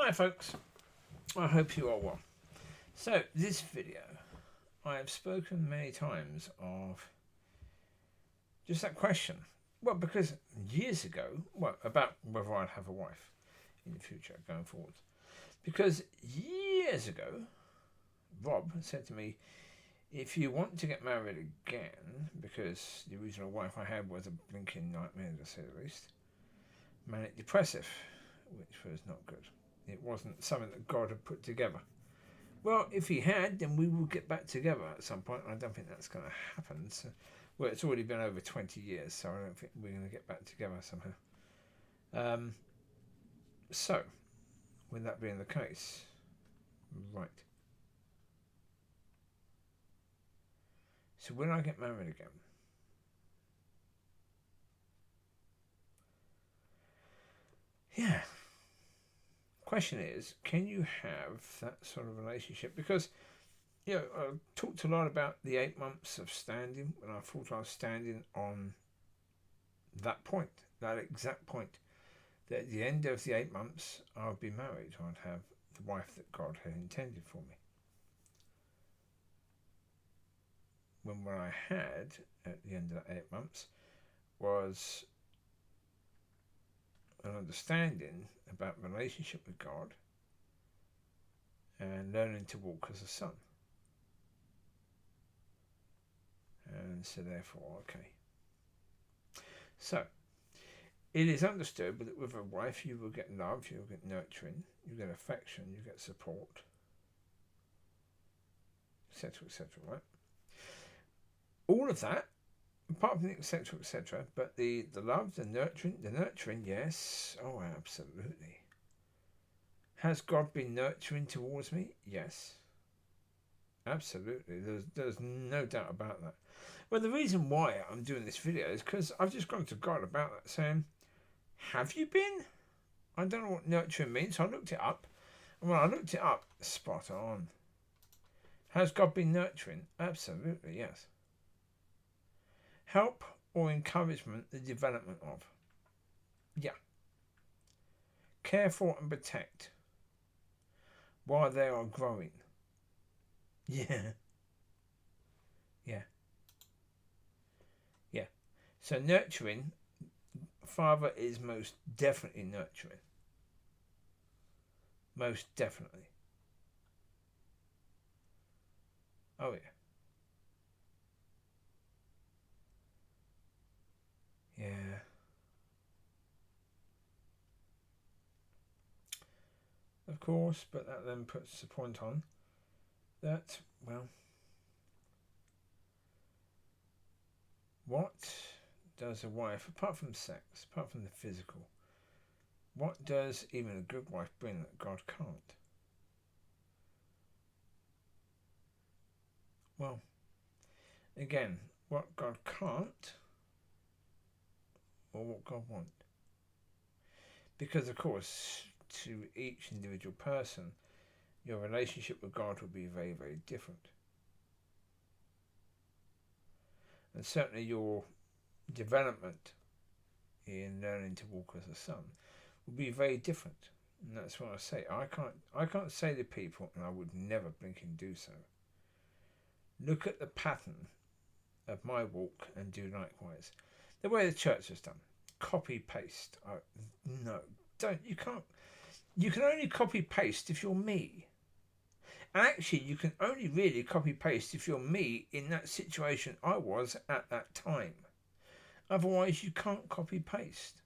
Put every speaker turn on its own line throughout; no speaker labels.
Hi folks, I hope you are well. So this video, I have spoken many times of just that question. Well, because years ago, about whether I'd have a wife in the future going forward. Because years ago, Rob said to me, if you want to get married again, because the original wife I had was a blinking nightmare to say the least, manic depressive, which was not good. It wasn't something that God had put together. Well, if he had, then we will get back together at some point. I don't think that's going to happen. So, well, it's already been over 20 years, so I don't think we're going to get back together somehow. So, with that being the case, right. So when I get married again, yeah. Question is, can you have that sort of relationship? Because I talked a lot about the 8 months of standing when I thought I was standing on that point, that exact point, that at the end of the 8 months I would be married. I'd have the wife that God had intended for me. When what I had at the end of that 8 months was an understanding about relationship with God and learning to walk as a son. And so therefore, okay. So, it is understood that with a wife you will get love, you will get nurturing, you get affection, you get support, etc., etc., right? All of that, apart from the etc., etc., but the love, the nurturing, yes, oh, absolutely. Has God been nurturing towards me? Yes. Absolutely. There's no doubt about that. Well, the reason why I'm doing this video is because I've just gone to God about that, saying, have you been? I don't know what nurturing means, so I looked it up. And when I looked it up, spot on. Has God been nurturing? Absolutely, yes. Help or encouragement the development of? Yeah. Care for and protect while they are growing? Yeah. Yeah. Yeah. So nurturing, Father is most definitely nurturing. Most definitely. Oh yeah. Yeah. Of course, but that then puts the point on that, well, what does a wife, apart from sex, apart from the physical, what does even a good wife bring that God can't? Well, again, what God can't or what God won't. Because, of course, to each individual person, your relationship with God will be very, very different. And certainly your development in learning to walk as a son will be very different. And that's what I say. I can't say to people, and I would never blink and do so, look at the pattern of my walk and do likewise. The way the church has done. Copy paste. No, don't. You can't. You can only copy paste if you're me. And actually, you can only really copy paste if you're me in that situation I was at that time. Otherwise, you can't copy paste.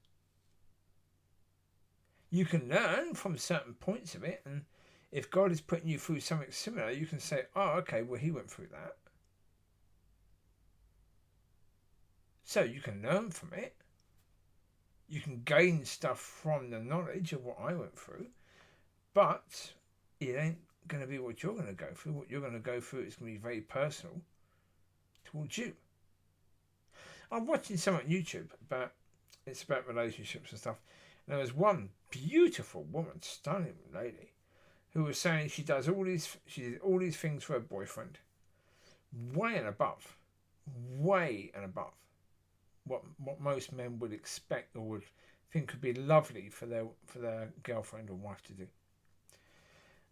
You can learn from certain points of it, and if God is putting you through something similar, you can say, oh, okay, well, he went through that. So you can learn from it. You can gain stuff from the knowledge of what I went through, but it ain't going to be what you're going to go through. What you're going to go through is going to be very personal towards you. I'm watching some on YouTube about relationships and stuff. And there was one beautiful woman, stunning lady, who was saying she did all these things for her boyfriend, way and above what most men would expect or would think would be lovely for their girlfriend or wife to do.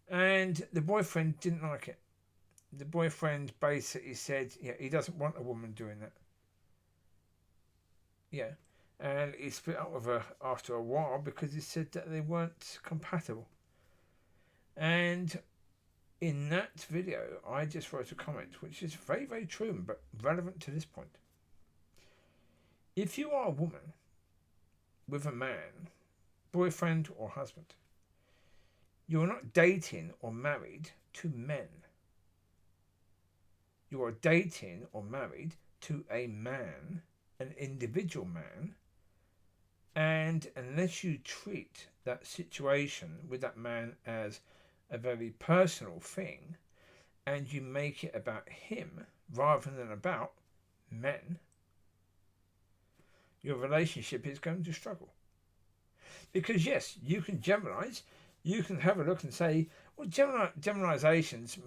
And the boyfriend didn't like it. The boyfriend basically said, yeah, he doesn't want a woman doing that. Yeah. And he split up with her after a while because he said that they weren't compatible. And in that video, I just wrote a comment which is very, very true but relevant to this point. If you are a woman with a man, boyfriend or husband, you are not dating or married to men. You are dating or married to a man, an individual man, and unless you treat that situation with that man as a very personal thing and you make it about him rather than about men, your relationship is going to struggle. Because yes, you can generalize, you can have a look and say, well, generalizations,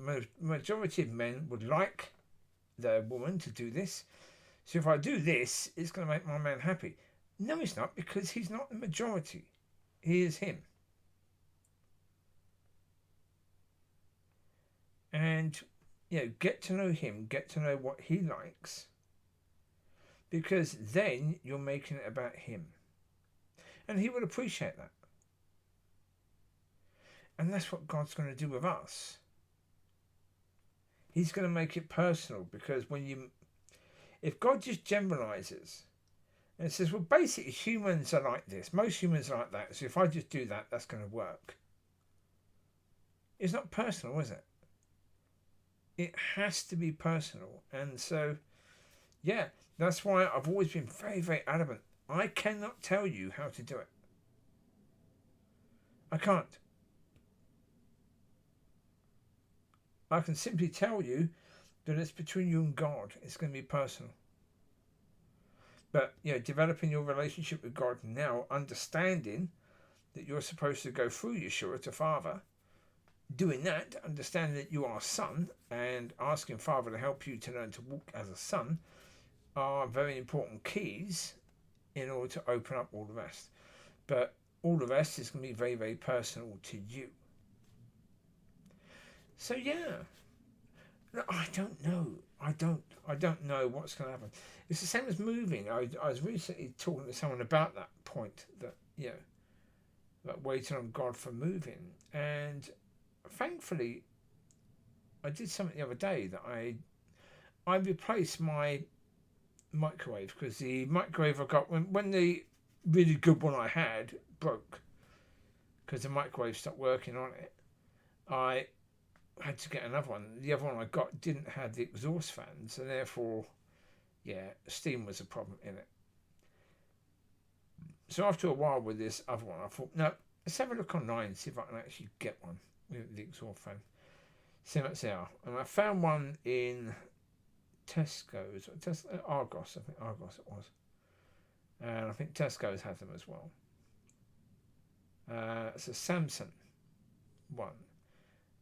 majority of men would like their woman to do this. So if I do this, it's going to make my man happy. No, it's not, because he's not the majority. He is him. And, get to know him, get to know what he likes, because then you're making it about him. And he will appreciate that. And that's what God's going to do with us. He's going to make it personal, because if God just generalizes and says, well, basically humans are like this, most humans are like that, so if I just do that, that's going to work. It's not personal, is it? It has to be personal. And so, yeah, that's why I've always been very, very adamant. I cannot tell you how to do it. I can't. I can simply tell you that it's between you and God. It's going to be personal. But, developing your relationship with God now, understanding that you're supposed to go through Yeshua to Father, doing that, understanding that you are a son, and asking Father to help you to learn to walk as a son, are very important keys in order to open up all the rest. But all the rest is going to be very, very personal to you. So yeah, I don't know. I don't know what's going to happen. It's the same as moving. I was recently talking to someone about that point, that that waiting on God for moving, and thankfully, I did something the other day that I replaced my microwave, because the microwave I got when the really good one I had broke, because the microwave stopped working on it. I had to get another one. The other one I got didn't have the exhaust fans, and therefore, steam was a problem in it. So after a while with this other one, I thought, no, let's have a look online and see if I can actually get one with the exhaust fan. See what they are. And I found one in Tesco's, Argos, I think Argos it was. And I think Tesco's has them as well. It's a Samsung one.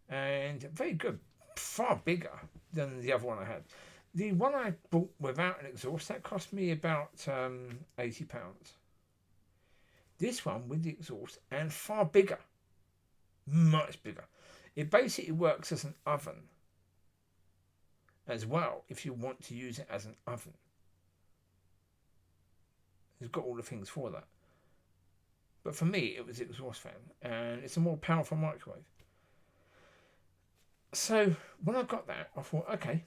And very good, far bigger than the other one I had. The one I bought without an exhaust, that cost me about £80. This one with the exhaust, and far bigger, much bigger. It basically works as an oven as well, if you want to use it as an oven. It's got all the things for that. But for me, it was the exhaust fan, and it's a more powerful microwave. So when I got that, I thought, okay,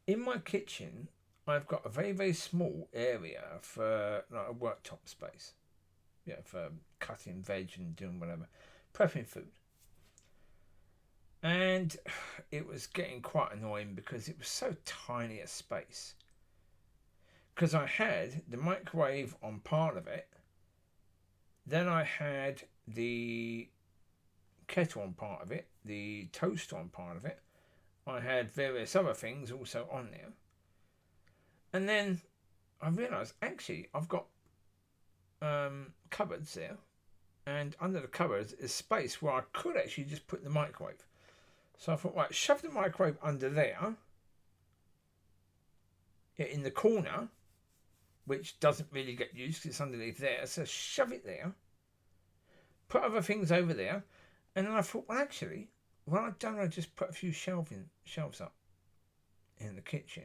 in my kitchen, I've got a very, very small area for a worktop space. For cutting veg and doing whatever, prepping food. And it was getting quite annoying because it was so tiny a space. Because I had the microwave on part of it, then I had the kettle on part of it, the toaster on part of it. I had various other things also on there. And then I realised, actually, I've got cupboards there, and under the cupboards is space where I could actually just put the microwave. So I thought, right, shove the microwave under there, in the corner, which doesn't really get used because it's underneath there. So shove it there, put other things over there, And then I thought, well, actually, what I've done, I just put a few shelves up in the kitchen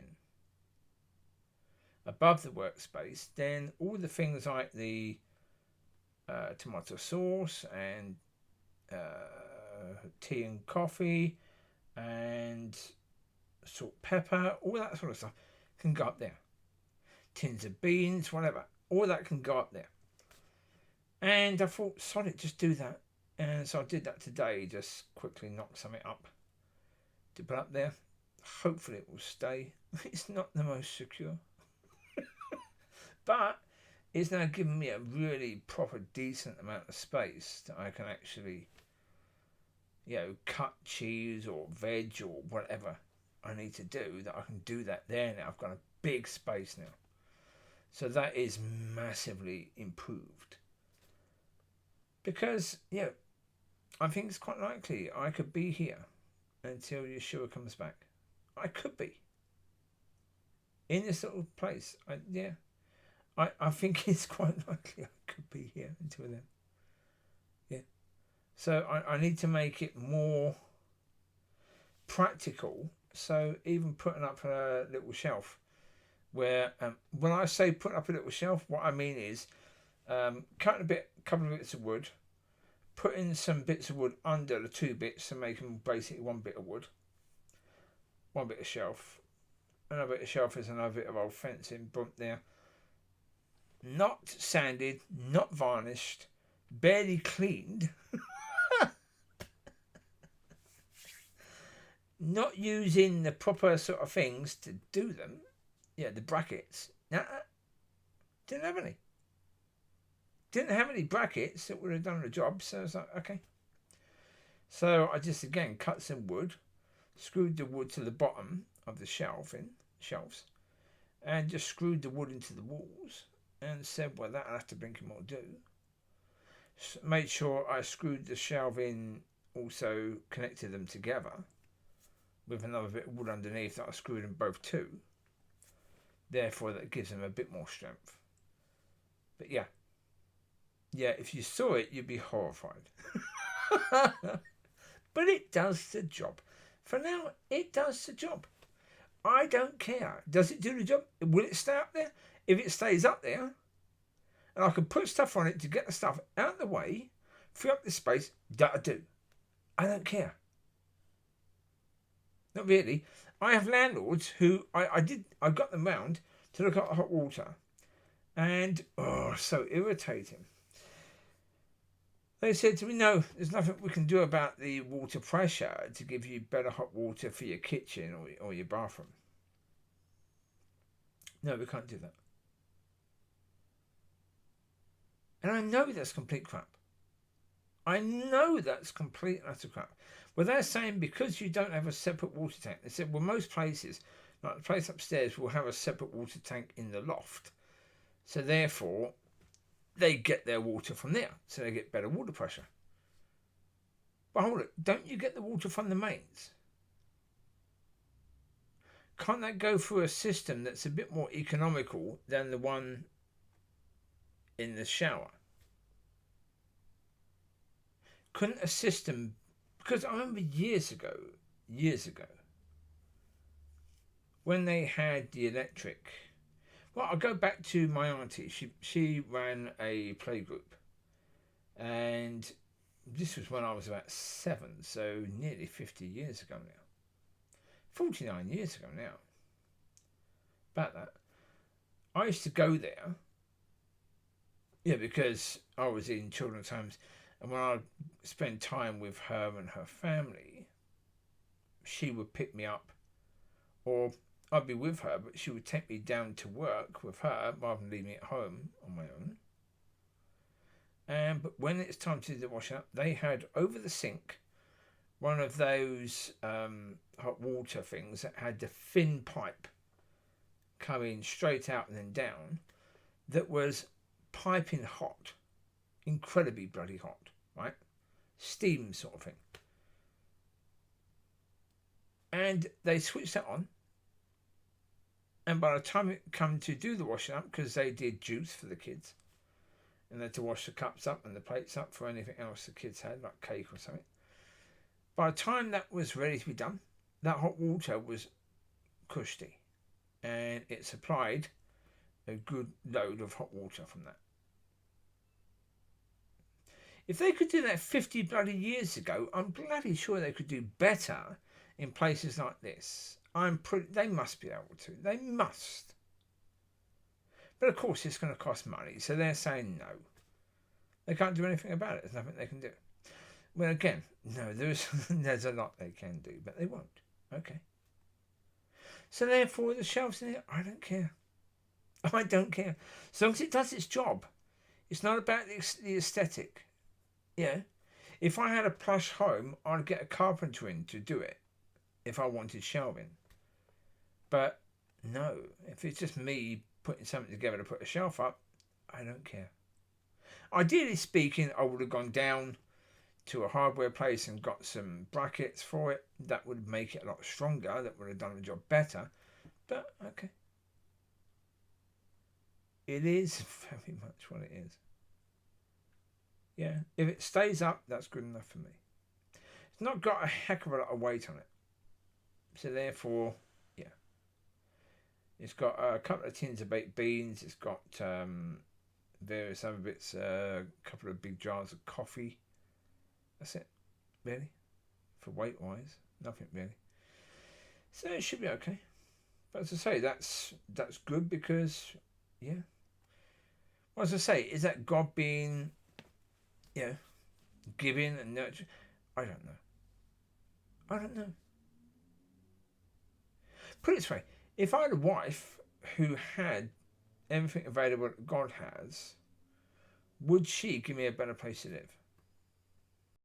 above the workspace. Then all the things like the tomato sauce and tea and coffee and salt, pepper, all that sort of stuff can go up there. Tins of beans, whatever, all that can go up there. And I thought, sod it, just do that. And so I did that today, just quickly knock something up to put up there. Hopefully it will stay. It's not the most secure. But it's now given me a really proper decent amount of space that I can actually, cut cheese or veg or whatever I need to do, that I can do that there now. I've got a big space now. So that is massively improved. Because, I think it's quite likely I could be here until Yeshua comes back. I could be. In this little place. I think it's quite likely I could be here until then. Yeah. So I need to make it more practical. So even putting up a little shelf where, when I say put up a little shelf, what I mean is cutting couple of bits of wood, putting some bits of wood under the two bits to make them basically one bit of wood, one bit of shelf, another bit of shelf is another bit of old fencing, bump there. Not sanded, not varnished, barely cleaned. Not using the proper sort of things to do them. Yeah, the brackets. Nah, didn't have any. Didn't have any brackets that would have done the job, so I was like, okay. So I just again cut some wood, screwed the wood to the bottom of the shelves, and just screwed the wood into the walls, and said, well, that'll have to blinking more do. Made sure I screwed the shelf in, also connected them together with another bit of wood underneath that I screwed them both to. Therefore, that gives them a bit more strength. But yeah, if you saw it, you'd be horrified. But it does the job. For now, it does the job. I don't care. Does it do the job? Will it stay up there? If it stays up there, and I can put stuff on it to get the stuff out of the way, free up the space, that'll do. I don't care. Not really. I have landlords who I got them round to look at hot water, and so irritating. They said to me, no, there's nothing we can do about the water pressure to give you better hot water for your kitchen or your bathroom. No, we can't do that. And I know that's complete crap. I know that's complete and utter crap. Well, they're saying because you don't have a separate water tank. They said, well, most places, like the place upstairs, will have a separate water tank in the loft. So therefore, they get their water from there. So they get better water pressure. But hold it, don't you get the water from the mains? Can't that go through a system that's a bit more economical than the one in the shower? Couldn't a system... Because I remember years ago, when they had the electric... Well, I'll go back to my auntie. She ran a playgroup. And this was when I was about 7, so nearly 50 years ago now. 49 years ago now. About that. I used to go there. Yeah, because I was in children's homes. And when I spend time with her and her family, she would pick me up, or I'd be with her, but she would take me down to work with her rather than leave me at home on my own. But when it's time to do the washing up, they had over the sink one of those hot water things that had the thin pipe coming straight out and then down, that was piping hot, incredibly bloody hot. Right? Steam sort of thing. And they switched that on. And by the time it come to do the washing up, because they did juice for the kids, and they had to wash the cups up and the plates up for anything else the kids had, like cake or something, By the time that was ready to be done, that hot water was cushy, and it supplied a good load of hot water from that. If they could do that 50 bloody years ago, I'm bloody sure they could do better in places like this. They must be able to. They must. But of course, it's going to cost money, so they're saying no. They can't do anything about it. There's nothing they can do. Well, again, no, there's a lot they can do, but they won't. Okay. So therefore, the shelves in here, I don't care. I don't care. As long as it does its job. It's not about the aesthetic. Yeah. If I had a plush home, I'd get a carpenter in to do it if I wanted shelving. But no, if it's just me putting something together to put a shelf up, I don't care. Ideally speaking, I would have gone down to a hardware place and got some brackets for it. That would make it a lot stronger. That would have done the job better. But okay. It is very much what it is. Yeah, if it stays up, that's good enough for me. It's not got a heck of a lot of weight on it. So therefore, yeah. It's got a couple of tins of baked beans. It's got various other bits, a couple of big jars of coffee. That's it, really. For weight-wise, nothing really. So it should be okay. But as I say, that's good because, yeah. Well, as I say, is that God being, giving and nurturing? I don't know. Put it this way, if I had a wife who had everything available that God has, would she give me a better place to live?